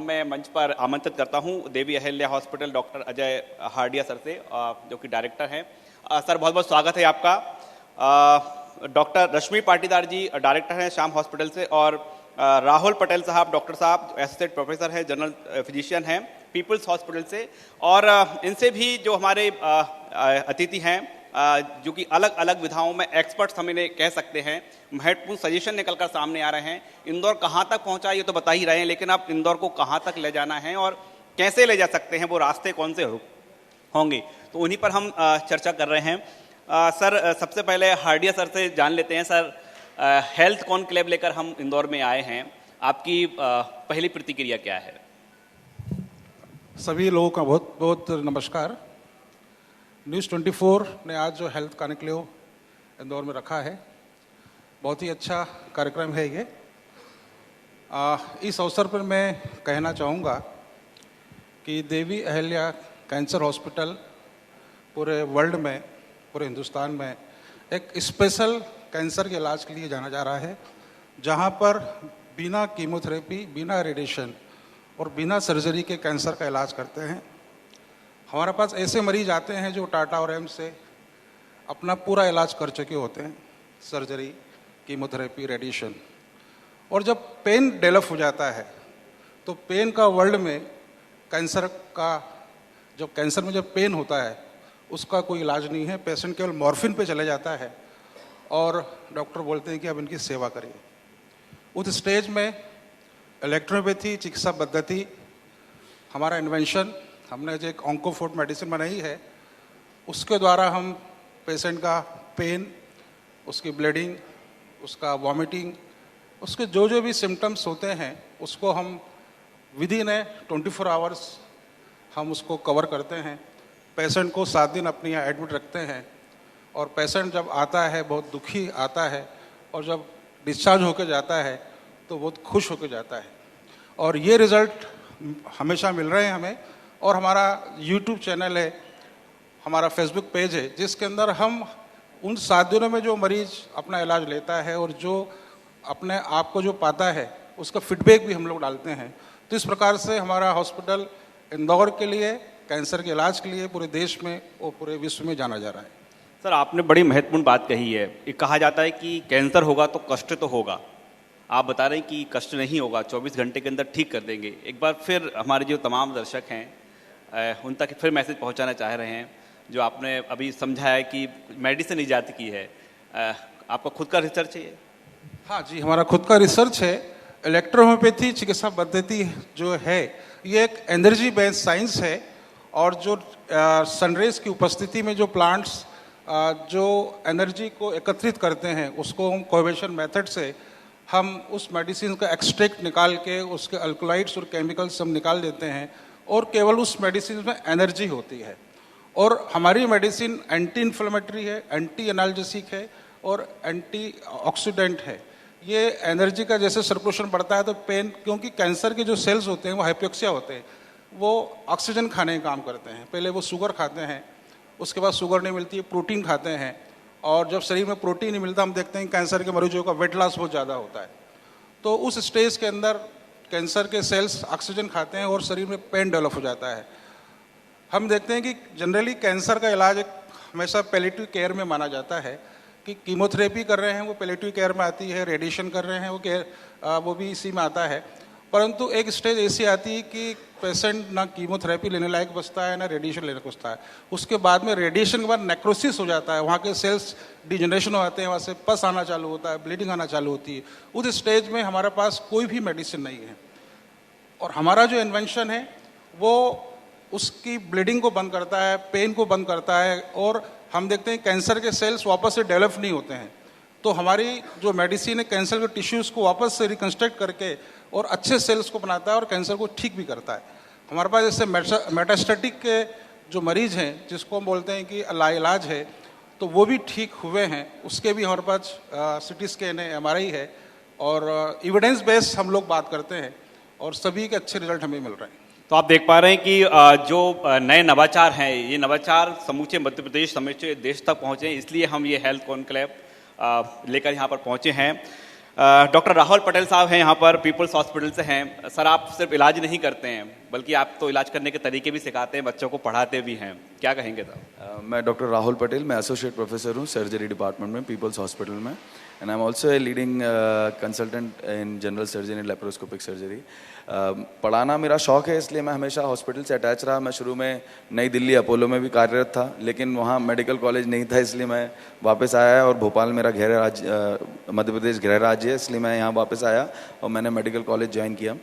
मैं मंच पर आमंत्रित करता हूं Devi Ahilya hospital doctor Ajay Hardia sir से, जो कि डायरेक्टर हैं। सर, बहुत बहुत स्वागत है आपका। डॉक्टर रश्मि पाटीदार जी डायरेक्टर हैं श्याम हॉस्पिटल से, और राहुल पटेल साहब, डॉक्टर साहब एसोसिएट प्रोफेसर हैं, जनरल फिजिशियन हैं पीपल्स हॉस्पिटल से। और इनसे भी जो हमारे अतिथि हैं, जो कि अलग अलग विधाओं में एक्सपर्ट्स हम इन्हें कह सकते हैं, महत्वपूर्ण सजेशन निकलकर सामने आ रहे हैं। इंदौर कहाँ तक पहुँचा ये तो बता ही रहे हैं, लेकिन अब इंदौर को कहाँ तक ले जाना है और कैसे ले जा सकते हैं, वो रास्ते कौन से होंगे, तो उन्हीं पर हम चर्चा कर रहे हैं। सर, सबसे पहले हार्डिया सर से जान लेते हैं। सर, हेल्थ कॉन्क्लेव लेकर हम इंदौर में आए हैं, आपकी पहली प्रतिक्रिया क्या है? सभी लोगों का बहुत बहुत नमस्कार। न्यूज़ 24 ने आज जो हेल्थ कॉन्क्लेव इंदौर में रखा है, बहुत ही अच्छा कार्यक्रम है ये। इस अवसर पर मैं कहना चाहूँगा कि देवी अहिल्या कैंसर हॉस्पिटल पूरे वर्ल्ड में, पूरे हिंदुस्तान में एक स्पेशल कैंसर के इलाज के लिए जाना जा रहा है, जहाँ पर बिना कीमोथेरेपी, बिना रेडिएशन और बिना सर्जरी के कैंसर का इलाज करते हैं। हमारे पास ऐसे मरीज आते हैं जो टाटा और एम्स से अपना पूरा इलाज कर चुके होते हैं, सर्जरी, कीमोथेरेपी, रेडिएशन, और जब पेन डेवलप हो जाता है तो पेन का वर्ल्ड में कैंसर का, जब कैंसर में जब पेन होता है उसका कोई इलाज नहीं है। पेशेंट केवल मॉर्फिन पे चले जाता है और डॉक्टर बोलते हैं कि अब इनकी सेवा करिए। उस स्टेज में इलेक्ट्रोपैथी चिकित्सा पद्धति, हमारा इन्वेंशन, हमने जो एक ऑन्कोफोर्ट मेडिसिन बनाई है, उसके द्वारा हम पेशेंट का पेन, उसकी ब्लीडिंग, उसका वॉमिटिंग, उसके जो जो भी सिम्टम्स होते हैं उसको हम विदिन 24 आवर्स हम उसको कवर करते हैं। पेशेंट को 7 दिन अपने यहाँ एडमिट रखते हैं, और पेशेंट जब आता है बहुत दुखी आता है, और जब डिस्चार्ज होकर जाता है तो बहुत खुश होकर जाता है। और ये रिज़ल्ट हमेशा मिल रहे हैं हमें। और हमारा यूट्यूब चैनल है, हमारा फेसबुक पेज है, जिसके अंदर हम उन 7 दिनों में जो मरीज अपना इलाज लेता है और जो अपने आप को जो पाता है उसका फीडबैक भी हम लोग डालते हैं। तो इस प्रकार से हमारा हॉस्पिटल इंदौर के लिए, कैंसर के इलाज के लिए पूरे देश में और पूरे विश्व में जाना जा रहा है। सर, आपने बड़ी महत्वपूर्ण बात कही है। ये कहा जाता है कि कैंसर होगा तो कष्ट तो होगा। आप बता रहे हैं कि कष्ट नहीं होगा, 24 घंटे के अंदर ठीक कर देंगे। एक बार फिर हमारे जो तमाम दर्शक हैं उन तक फिर मैसेज पहुंचाना चाह रहे हैं, जो आपने अभी समझाया कि मेडिसिन इजाद की है, आपका खुद का रिसर्च है ये? हाँ जी, हमारा खुद का रिसर्च है। इलेक्ट्रोहोम्योपैथी चिकित्सा पद्धति जो है ये एक एनर्जी बेस्ड साइंस है, और जो सनरेज की उपस्थिति में जो प्लांट्स जो एनर्जी को एकत्रित करते हैं उसको हम कोएबेशन मेथड से हम उस मेडिसिन का एक्सट्रैक्ट निकाल के उसके अल्कलॉइड्स और केमिकल्स हम निकाल देते हैं, और केवल उस मेडिसिन में एनर्जी होती है। और हमारी मेडिसिन एंटी इन्फ्लेमेटरी है, एंटी एनाल्जेसिक है और एंटी ऑक्सीडेंट है। ये एनर्जी का जैसे सर्कुलेशन बढ़ता है तो पेन, क्योंकि कैंसर के जो सेल्स होते हैं वो हाइपोक्सिया होते हैं, वो ऑक्सीजन खाने का काम करते हैं। पहले वो शुगर खाते हैं, उसके बाद शुगर नहीं मिलती है, प्रोटीन खाते हैं, और जब शरीर में प्रोटीन नहीं मिलता हम देखते हैं कैंसर के मरीजों का वेट लॉस बहुत ज़्यादा होता है। तो उस स्टेज के अंदर कैंसर के सेल्स ऑक्सीजन खाते हैं और शरीर में पेन डेवलप हो जाता है। हम देखते हैं कि जनरली कैंसर का इलाज एक हमेशा पैलिएटिव केयर में माना जाता है, कि कीमोथेरेपी कर रहे हैं वो पैलिएटिव केयर में आती है, रेडिएशन कर रहे हैं वो केयर वो भी इसी में आता है। परंतु एक स्टेज ऐसी आती है कि पेशेंट ना कीमोथेरेपी लेने लायक बचता है ना रेडिएशन लेने बचता है। उसके बाद में रेडिएशन के बाद नेक्रोसिस हो जाता है, वहाँ के सेल्स डिजेनरेशन हो जाते हैं, वहाँ से पस आना चालू होता है, ब्लीडिंग आना चालू होती है। उस स्टेज में हमारे पास कोई भी मेडिसिन नहीं है, और हमारा जो इन्वेंशन है वो उसकी ब्लीडिंग को बंद करता है, पेन को बंद करता है, और हम देखते हैं कैंसर के सेल्स वापस से डेवलप नहीं होते हैं। तो हमारी जो मेडिसिन है कैंसर के टिश्यूज़ को वापस से रिकन्स्ट्रक्ट करके और अच्छे सेल्स को बनाता है और कैंसर को ठीक भी करता है। हमारे पास जैसे मेटास्टेटिक के जो मरीज हैं, जिसको हम बोलते हैं कि लाइलाज है, तो वो भी ठीक हुए हैं। उसके भी हमारे पास CT स्कैन है, MRI है, और एविडेंस बेस्ड हम लोग बात करते हैं, और सभी के अच्छे रिजल्ट हमें मिल रहे हैं। तो आप देख पा रहे हैं कि जो नए नवाचार हैं, ये नवाचार समूचे मध्य प्रदेश, समूचे देश तक पहुँचे, इसलिए हम ये हेल्थ कॉन्क्लेव लेकर यहाँ पर पहुँचे हैं। डॉक्टर राहुल पटेल साहब हैं यहाँ पर, पीपल्स हॉस्पिटल से हैं। सर, आप सिर्फ इलाज नहीं करते हैं बल्कि आप तो इलाज करने के तरीके भी सिखाते हैं, बच्चों को पढ़ाते भी हैं, क्या कहेंगे सर? मैं डॉक्टर राहुल पटेल, मैं एसोसिएट प्रोफेसर हूँ सर्जरी डिपार्टमेंट में पीपल्स हॉस्पिटल में, and I am also a leading consultant in general surgery and laparoscopic surgery. पढ़ाना मेरा शौक है, इसलिए मैं हमेशा हॉस्पिटल से अटैच रहा। मैं शुरू में नई दिल्ली अपोलो में भी कार्यरत था, लेकिन वहाँ मेडिकल कॉलेज नहीं था, इसलिए मैं वापस आया, और भोपाल मेरा गृह राज्य, मध्य प्रदेश गृह राज्य है, इसलिए मैं यहाँ वापस आया और मैंने मेडिकल कॉलेज ज्वाइन किया।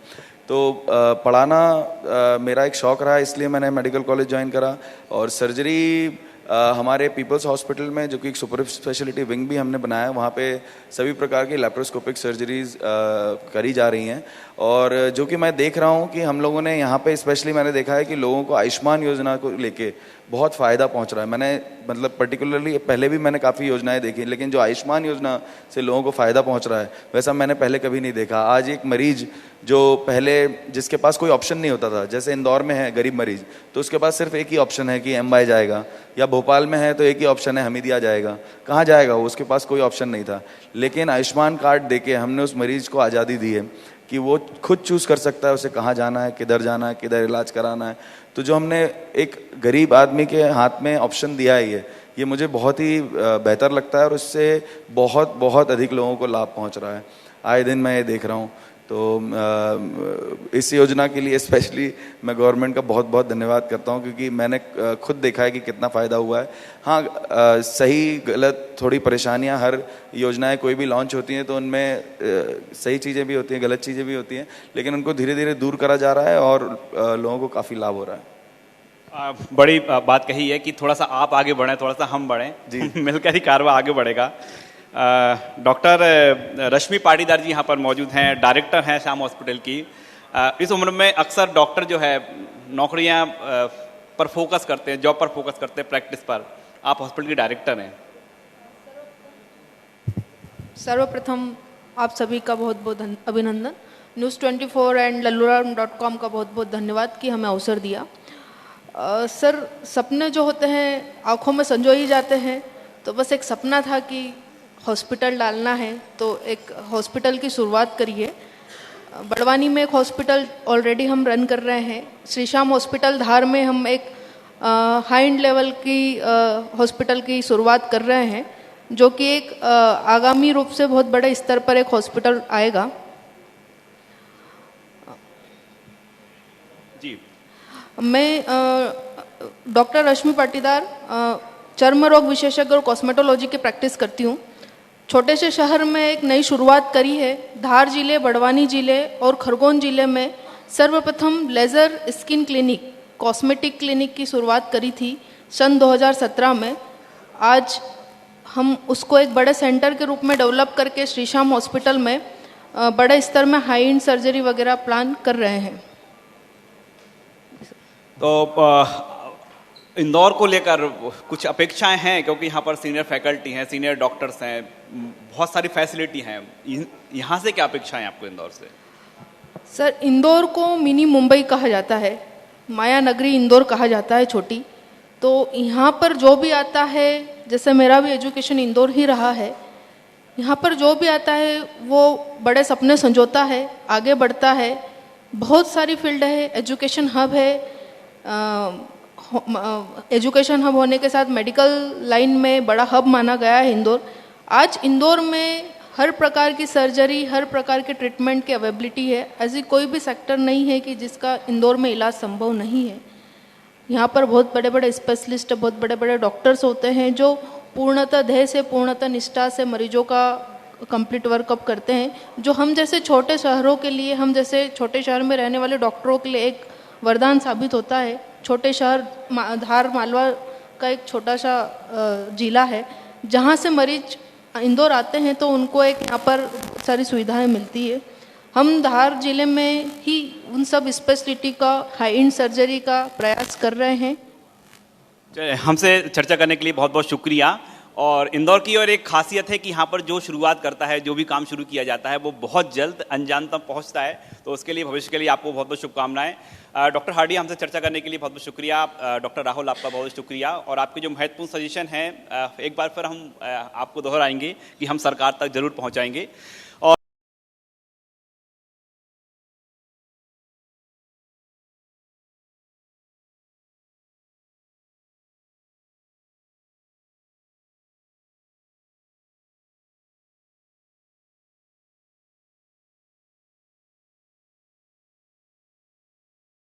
तो पढ़ाना मेरा एक शौक़ रहा, इसलिए मैंने मेडिकल कॉलेज ज्वाइन करा। और सर्जरी हमारे पीपल्स हॉस्पिटल में, जो कि एक सुपर स्पेशलिटी विंग भी हमने बनाया है, वहाँ पे सभी प्रकार की लेप्रोस्कोपिक सर्जरीज करी जा रही हैं। और जो कि मैं देख रहा हूँ कि हम लोगों ने यहाँ पे स्पेशली मैंने देखा है कि लोगों को आयुष्मान योजना को लेके बहुत फ़ायदा पहुँच रहा है। मैंने मतलब पर्टिकुलरली पहले भी मैंने काफ़ी योजनाएं देखी, लेकिन जो आयुष्मान योजना से लोगों को फ़ायदा पहुँच रहा है वैसा मैंने पहले कभी नहीं देखा। आज एक मरीज जो पहले जिसके पास कोई ऑप्शन नहीं होता था, जैसे इंदौर में है गरीब मरीज, तो उसके पास सिर्फ एक ही ऑप्शन है कि एमवाई जाएगा, या भोपाल में है तो एक ही ऑप्शन है हमीदिया जाएगा, कहाँ जाएगा वो, उसके पास कोई ऑप्शन नहीं था। लेकिन आयुष्मान कार्ड देके हमने उस मरीज को आज़ादी दी है कि वो खुद चूज़ कर सकता है उसे कहाँ जाना है, किधर जाना है, किधर इलाज कराना है। तो जो हमने एक गरीब आदमी के हाथ में ऑप्शन दिया है, ये मुझे बहुत ही बेहतर लगता है, और इससे बहुत बहुत अधिक लोगों को लाभ पहुंच रहा है। आए दिन मैं ये देख रहा हूँ। तो इस योजना के लिए स्पेशली मैं गवर्नमेंट का बहुत बहुत धन्यवाद करता हूँ, क्योंकि मैंने खुद देखा है कि कितना फ़ायदा हुआ है। हाँ, सही गलत थोड़ी परेशानियाँ, हर योजनाएं कोई भी लॉन्च होती हैं तो उनमें सही चीज़ें भी होती हैं, गलत चीज़ें भी होती हैं, लेकिन उनको धीरे धीरे दूर करा जा रहा है और लोगों को काफ़ी लाभ हो रहा है। बड़ी बात कही है कि थोड़ा सा आप आगे बढ़ें, थोड़ा सा हम बढ़ें जी मिलकर ही कारवा आगे बढ़ेगा। डॉक्टर रश्मि पाटीदार जी यहाँ पर मौजूद हैं, डायरेक्टर हैं श्याम हॉस्पिटल की। इस उम्र में अक्सर डॉक्टर जो है नौकरियाँ पर फोकस करते हैं, जॉब पर फोकस करते हैं, प्रैक्टिस पर। आप हॉस्पिटल के डायरेक्टर हैं। सर्वप्रथम आप सभी का बहुत बहुत अभिनंदन। News24 एंड lalluram.com का बहुत बहुत धन्यवाद कि हमें अवसर दिया। सर, सपने जो होते हैं आँखों में संजो ही जाते हैं, तो बस एक सपना था कि हॉस्पिटल डालना है, तो एक हॉस्पिटल की शुरुआत करिए। बड़वानी में एक हॉस्पिटल ऑलरेडी हम रन कर रहे हैं। श्री श्याम हॉस्पिटल धार में हम एक हाई एंड लेवल की हॉस्पिटल की शुरुआत कर रहे हैं, जो कि एक आगामी रूप से बहुत बड़े स्तर पर एक हॉस्पिटल आएगा। जी, मैं डॉक्टर रश्मि पाटीदार चर्म रोग विशेषज्ञ और कॉस्मेटोलॉजी की प्रैक्टिस करती हूँ। छोटे से शहर में एक नई शुरुआत करी है। धार जिले, बड़वानी जिले और खरगोन जिले में सर्वप्रथम laser skin clinic, cosmetic clinic की शुरुआत करी थी सन 2017 में। आज हम उसको एक बड़े सेंटर के रूप में डेवलप करके श्री श्याम हॉस्पिटल में बड़े स्तर में हाई एंड सर्जरी वगैरह प्लान कर रहे हैं। तो इंदौर को लेकर कुछ अपेक्षाएं हैं, क्योंकि यहाँ पर सीनियर फैकल्टी हैं, सीनियर डॉक्टर्स हैं, बहुत सारी फैसिलिटी हैं। यहाँ से क्या अपेक्षाएं आपको इंदौर से? सर, इंदौर को मिनी मुंबई कहा जाता है, माया नगरी इंदौर कहा जाता है, छोटी। तो यहाँ पर जो भी आता है, जैसे मेरा भी एजुकेशन इंदौर ही रहा है, यहाँ पर जो भी आता है वो बड़े सपने संजोता है, आगे बढ़ता है। बहुत सारी फील्ड है, एजुकेशन हब है। एजुकेशन हब होने के साथ मेडिकल लाइन में बड़ा हब माना गया है इंदौर। आज इंदौर में हर प्रकार की सर्जरी, हर प्रकार के ट्रीटमेंट की अवेलेबिलिटी है। ऐसी कोई भी सेक्टर नहीं है कि जिसका इंदौर में इलाज संभव नहीं है। यहाँ पर बहुत बड़े बड़े स्पेशलिस्ट, बहुत बड़े बड़े डॉक्टर्स होते हैं जो पूर्णतः ध्येय से, पूर्णतः निष्ठा से मरीजों का कंप्लीट वर्कअप करते हैं, जो हम जैसे छोटे शहरों के लिए, हम जैसे छोटे शहर में रहने वाले डॉक्टरों के लिए एक वरदान साबित होता है। छोटे शहर धार मालवा का एक छोटा सा जिला है, जहाँ से मरीज इंदौर आते हैं तो उनको एक यहाँ पर सारी सुविधाएं मिलती है। हम धार जिले में ही उन सब स्पेशलिटी का, हाई एंड सर्जरी का प्रयास कर रहे हैं। हमसे चर्चा करने के लिए बहुत बहुत शुक्रिया। और इंदौर की और एक खासियत है कि यहाँ पर जो शुरुआत करता है, जो भी काम शुरू किया जाता है, वो बहुत जल्द अंजाम तक पहुँचता है। तो उसके लिए, भविष्य के लिए आपको बहुत बहुत शुभकामनाएं। डॉक्टर हार्डी, हमसे चर्चा करने के लिए बहुत बहुत शुक्रिया। डॉक्टर राहुल, आपका बहुत बहुत शुक्रिया। और आपके जो महत्वपूर्ण सजेशन हैं, एक बार फिर हम आपको दोहराएंगे कि हम सरकार तक जरूर पहुँचाएंगे।